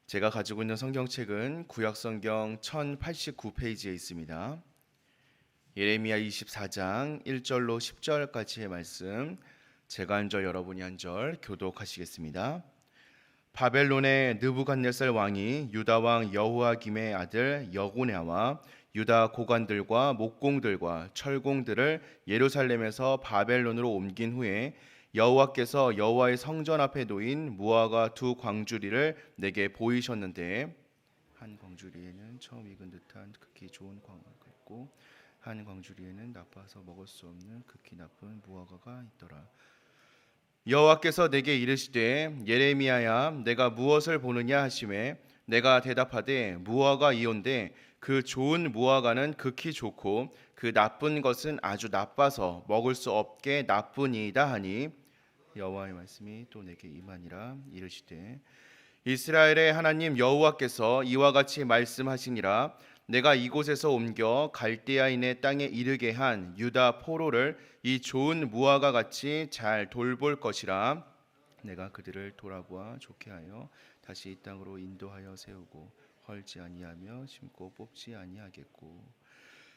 제가 가지고 있는 성경책은 구약성경 1089페이지에 있습니다. 예레미야 24장 1절로 10절까지의 말씀, 제가 한 절 여러분이 한 절 교독하시겠습니다. 바벨론의 느부갓네살 왕이 유다 왕 여호야김의 아들 여고냐와 유다 고관들과 목공들과 철공들을 예루살렘에서 바벨론으로 옮긴 후에 여호와께서 여호와의 성전 앞에 놓인 무화과 두 광주리를 내게 보이셨는데, 한 광주리에는 처음 익은 듯한 극히 좋은 광을 있고 한 광주리에는 나빠서 먹을 수 없는 극히 나쁜 무화과가 있더라. 여호와께서 내게 이르시되, 예레미야야, 내가 무엇을 보느냐 하시매, 내가 대답하되, 무화과 이온데 그 좋은 무화과는 극히 좋고 그 나쁜 것은 아주 나빠서 먹을 수 없게 나쁘니이다 하니, 여호와의 말씀이 또 내게 임하니라. 이르시되, 이스라엘의 하나님 여호와께서 이와 같이 말씀하시니라. 내가 이곳에서 옮겨 갈대아인의 땅에 이르게 한 유다 포로를 이 좋은 무화과 같이 잘 돌볼 것이라. 내가 그들을 돌아보아 좋게 하여 다시 이 땅으로 인도하여 세우고 헐지 아니하며 심고 뽑지 아니하겠고,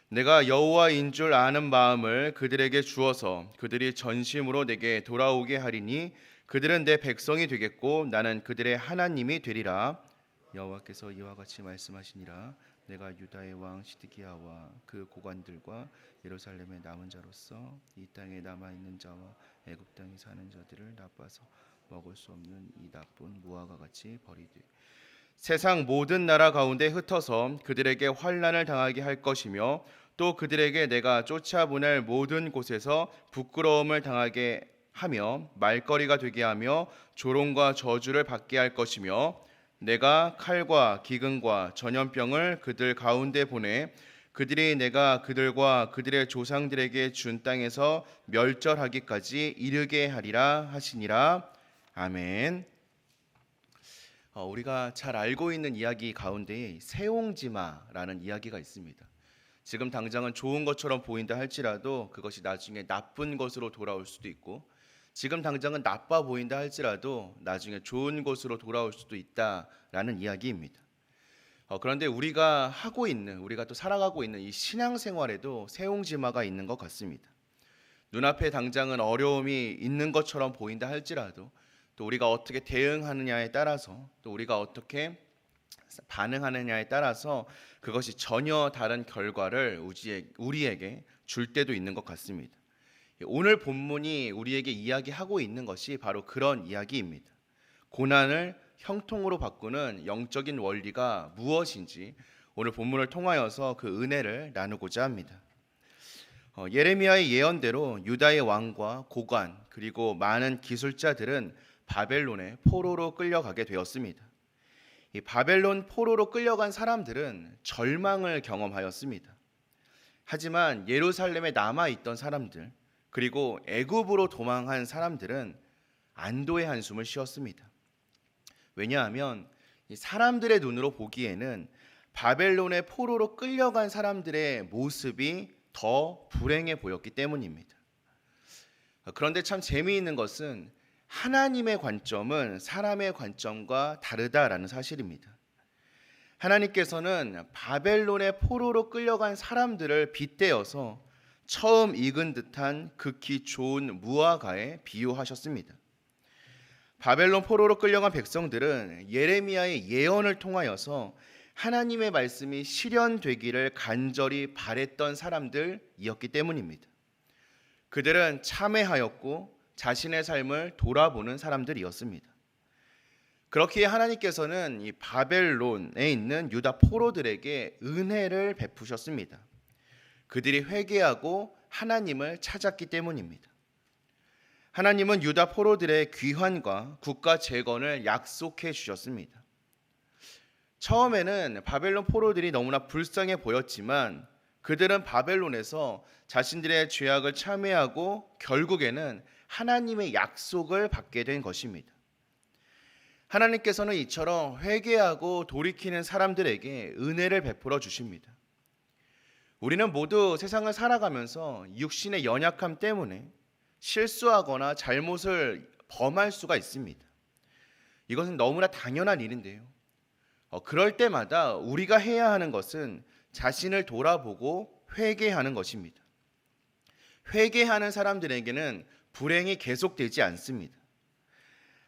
내가 여호와인 줄 아는 마음을 그들에게 주어서 그들이 전심으로 내게 돌아오게 하리니 그들은 내 백성이 되겠고 나는 그들의 하나님이 되리라. 여호와께서 이와 같이 말씀하시니라. 내가 유다의 왕 시드기야와 그 고관들과 예루살렘의 남은 자로서 이 땅에 남아있는 자와 애굽 땅에 사는 자들을 나빠서 먹을 수 없는 이 나쁜 무화과 같이 버리되 세상 모든 나라 가운데 흩어서 그들에게 환난을 당하게 할 것이며, 또 그들에게 내가 쫓아보낼 모든 곳에서 부끄러움을 당하게 하며 말거리가 되게 하며 조롱과 저주를 받게 할 것이며, 내가 칼과 기근과 전염병을 그들 가운데 보내 그들이 내가 그들과 그들의 조상들에게 준 땅에서 멸절하기까지 이르게 하리라 하시니라. 아멘. 우리가 잘 알고 있는 이야기 가운데 세옹지마라는 이야기가 있습니다. 지금 당장은 좋은 것처럼 보인다 할지라도 그것이 나중에 나쁜 것으로 돌아올 수도 있고, 지금 당장은 나빠 보인다 할지라도 나중에 좋은 것으로 돌아올 수도 있다라는 이야기입니다. 그런데 우리가 또 살아가고 있는 이 신앙생활에도 세옹지마가 있는 것 같습니다. 눈앞에 당장은 어려움이 있는 것처럼 보인다 할지라도 또 우리가 어떻게 대응하느냐에 따라서, 또 우리가 어떻게 반응하느냐에 따라서 그것이 전혀 다른 결과를 우리에게 줄 때도 있는 것 같습니다. 오늘 본문이 우리에게 이야기하고 있는 것이 바로 그런 이야기입니다. 고난을 형통으로 바꾸는 영적인 원리가 무엇인지 오늘 본문을 통하여서 그 은혜를 나누고자 합니다. 예레미야의 예언대로 유다의 왕과 고관 그리고 많은 기술자들은 바벨론의 포로로 끌려가게 되었습니다. 이 바벨론 포로로 끌려간 사람들은 절망을 경험하였습니다. 하지만 예루살렘에 남아있던 사람들 그리고 애굽으로 도망한 사람들은 안도의 한숨을 쉬었습니다. 왜냐하면 이 사람들의 눈으로 보기에는 바벨론의 포로로 끌려간 사람들의 모습이 더 불행해 보였기 때문입니다. 그런데 참 재미있는 것은 하나님의 관점은 사람의 관점과 다르다라는 사실입니다. 하나님께서는 바벨론의 포로로 끌려간 사람들을 빗대어서 처음 익은 듯한 극히 좋은 무화과에 비유하셨습니다. 바벨론 포로로 끌려간 백성들은 예레미야의 예언을 통하여서 하나님의 말씀이 실현되기를 간절히 바랬던 사람들이었기 때문입니다. 그들은 참회하였고 자신의 삶을 돌아보는 사람들이었습니다. 그렇기에 하나님께서는 이 바벨론에 있는 유다 포로들에게 은혜를 베푸셨습니다. 그들이 회개하고 하나님을 찾았기 때문입니다. 하나님은 유다 포로들의 귀환과 국가 재건을 약속해 주셨습니다. 처음에는 바벨론 포로들이 너무나 불쌍해 보였지만 그들은 바벨론에서 자신들의 죄악을 참회하고 결국에는 하나님의 약속을 받게 된 것입니다. 하나님께서는 이처럼 회개하고 돌이키는 사람들에게 은혜를 베풀어 주십니다. 우리는 모두 세상을 살아가면서 육신의 연약함 때문에 실수하거나 잘못을 범할 수가 있습니다. 이것은 너무나 당연한 일인데요. 그럴 때마다 우리가 해야 하는 것은 자신을 돌아보고 회개하는 것입니다. 회개하는 사람들에게는 불행이 계속되지 않습니다.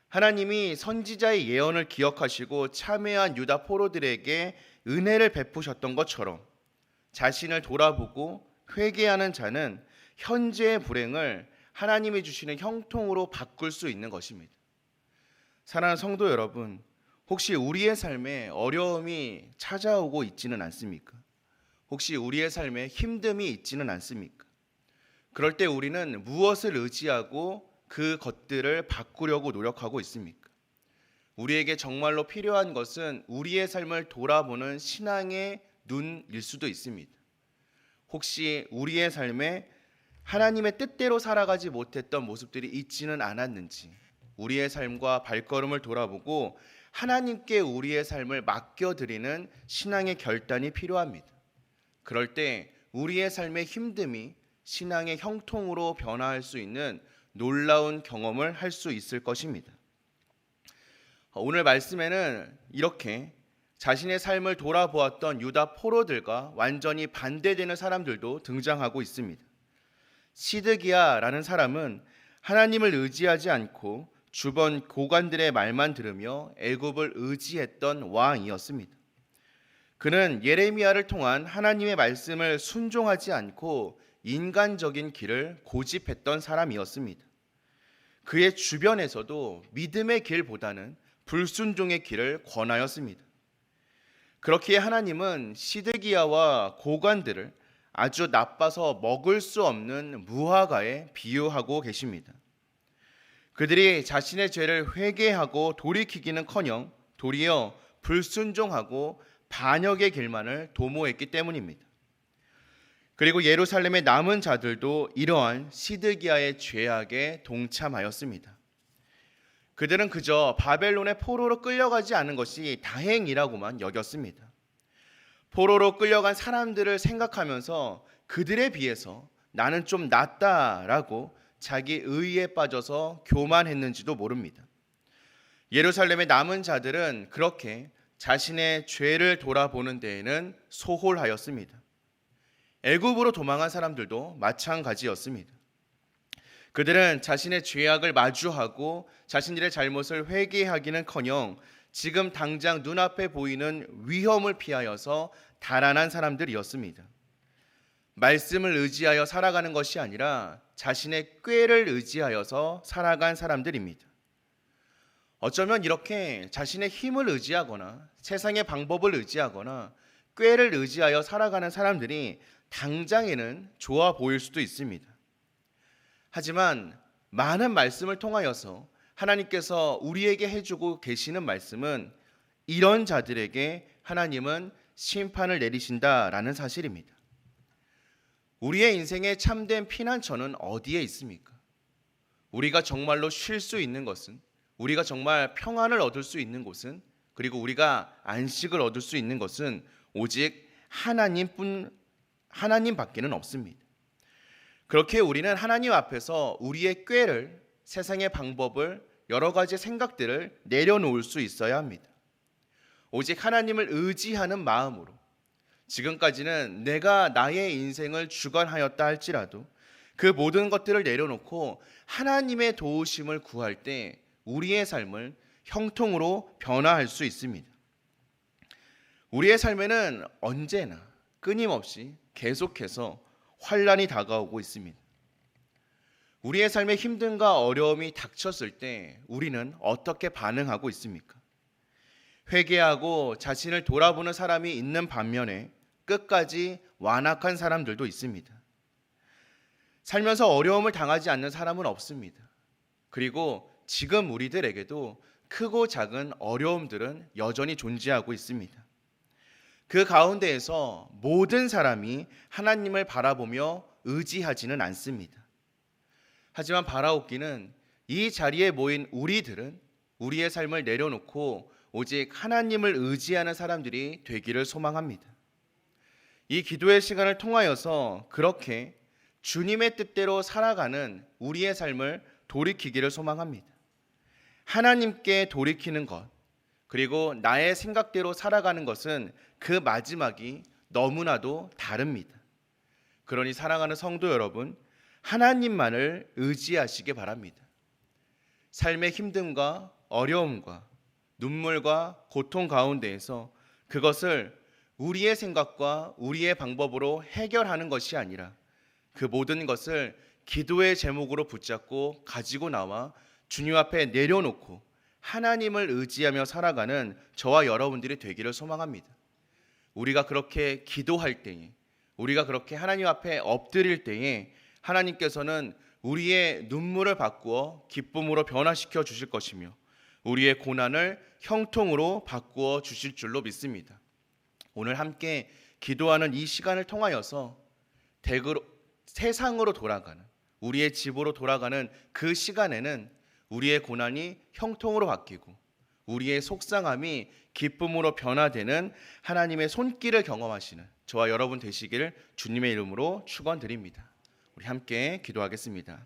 하나님이 선지자의 예언을 기억하시고 참회한 유다 포로들에게 은혜를 베푸셨던 것처럼 자신을 돌아보고 회개하는 자는 현재의 불행을 하나님이 주시는 형통으로 바꿀 수 있는 것입니다. 사랑하는 성도 여러분, 혹시 우리의 삶에 어려움이 찾아오고 있지는 않습니까? 혹시 우리의 삶에 힘듦이 있지는 않습니까? 그럴 때 우리는 무엇을 의지하고 그 것들을 바꾸려고 노력하고 있습니까? 우리에게 정말로 필요한 것은 우리의 삶을 돌아보는 신앙의 눈일 수도 있습니다. 혹시 우리의 삶에 하나님의 뜻대로 살아가지 못했던 모습들이 있지는 않았는지 우리의 삶과 발걸음을 돌아보고 하나님께 우리의 삶을 맡겨드리는 신앙의 결단이 필요합니다. 그럴 때 우리의 삶의 힘듦이 신앙의 형통으로 변화할 수 있는 놀라운 경험을 할 수 있을 것입니다. 오늘 말씀에는 이렇게 자신의 삶을 돌아보았던 유다 포로들과 완전히 반대되는 사람들도 등장하고 있습니다. 시드기야라는 사람은 하나님을 의지하지 않고 주변 고관들의 말만 들으며 애굽을 의지했던 왕이었습니다. 그는 예레미야를 통한 하나님의 말씀을 순종하지 않고 인간적인 길을 고집했던 사람이었습니다. 그의 주변에서도 믿음의 길보다는 불순종의 길을 권하였습니다. 그렇기에 하나님은 시드기야와 고관들을 아주 나빠서 먹을 수 없는 무화과에 비유하고 계십니다. 그들이 자신의 죄를 회개하고 돌이키기는커녕 도리어 불순종하고 반역의 길만을 도모했기 때문입니다. 그리고 예루살렘의 남은 자들도 이러한 시드기야의 죄악에 동참하였습니다. 그들은 그저 바벨론의 포로로 끌려가지 않은 것이 다행이라고만 여겼습니다. 포로로 끌려간 사람들을 생각하면서 그들에 비해서 나는 좀 낫다라고 자기 의에 빠져서 교만했는지도 모릅니다. 예루살렘의 남은 자들은 그렇게 자신의 죄를 돌아보는 데에는 소홀하였습니다. 애굽으로 도망한 사람들도 마찬가지였습니다. 그들은 자신의 죄악을 마주하고 자신들의 잘못을 회개하기는커녕 지금 당장 눈앞에 보이는 위험을 피하여서 달아난 사람들이었습니다. 말씀을 의지하여 살아가는 것이 아니라 자신의 꾀를 의지하여서 살아간 사람들입니다. 어쩌면 이렇게 자신의 힘을 의지하거나 세상의 방법을 의지하거나 꾀를 의지하여 살아가는 사람들이 당장에는 좋아 보일 수도 있습니다. 하지만 많은 말씀을 통하여서 하나님께서 우리에게 해주고 계시는 말씀은 이런 자들에게 하나님은 심판을 내리신다라는 사실입니다. 우리의 인생의 참된 피난처는 어디에 있습니까? 우리가 정말로 쉴 수 있는 것은, 우리가 정말 평안을 얻을 수 있는 곳은, 그리고 우리가 안식을 얻을 수 있는 것은 오직 하나님밖에는 없습니다. 그렇게 우리는 하나님 앞에서 우리의 꾀를, 세상의 방법을, 여러 가지 생각들을 내려놓을 수 있어야 합니다. 오직 하나님을 의지하는 마음으로, 지금까지는 내가 나의 인생을 주관하였다 할지라도 그 모든 것들을 내려놓고 하나님의 도우심을 구할 때 우리의 삶을 형통으로 변화할 수 있습니다. 우리의 삶에는 언제나 끊임없이 계속해서 환난이 다가오고 있습니다. 우리의 삶에 힘듦과 어려움이 닥쳤을 때 우리는 어떻게 반응하고 있습니까? 회개하고 자신을 돌아보는 사람이 있는 반면에 끝까지 완악한 사람들도 있습니다. 살면서 어려움을 당하지 않는 사람은 없습니다. 그리고 지금 우리들에게도 크고 작은 어려움들은 여전히 존재하고 있습니다. 그 가운데에서 모든 사람이 하나님을 바라보며 의지하지는 않습니다. 하지만 바라옵기는 이 자리에 모인 우리들은 우리의 삶을 내려놓고 오직 하나님을 의지하는 사람들이 되기를 소망합니다. 이 기도의 시간을 통하여서 그렇게 주님의 뜻대로 살아가는 우리의 삶을 돌이키기를 소망합니다. 하나님께 돌이키는 것, 그리고 나의 생각대로 살아가는 것은 그 마지막이 너무나도 다릅니다. 그러니 사랑하는 성도 여러분, 하나님만을 의지하시기 바랍니다. 삶의 힘듦과 어려움과 눈물과 고통 가운데에서 그것을 우리의 생각과 우리의 방법으로 해결하는 것이 아니라 그 모든 것을 기도의 제목으로 붙잡고 가지고 나와 주님 앞에 내려놓고 하나님을 의지하며 살아가는 저와 여러분들이 되기를 소망합니다. 우리가 그렇게 기도할 때에, 우리가 그렇게 하나님 앞에 엎드릴 때에 하나님께서는 우리의 눈물을 바꾸어 기쁨으로 변화시켜 주실 것이며 우리의 고난을 형통으로 바꾸어 주실 줄로 믿습니다. 오늘 함께 기도하는 이 시간을 통하여서 세상으로 돌아가는, 우리의 집으로 돌아가는 그 시간에는 우리의 고난이 형통으로 바뀌고 우리의 속상함이 기쁨으로 변화되는 하나님의 손길을 경험하시는 저와 여러분 되시기를 주님의 이름으로 축원드립니다. 우리 함께 기도하겠습니다.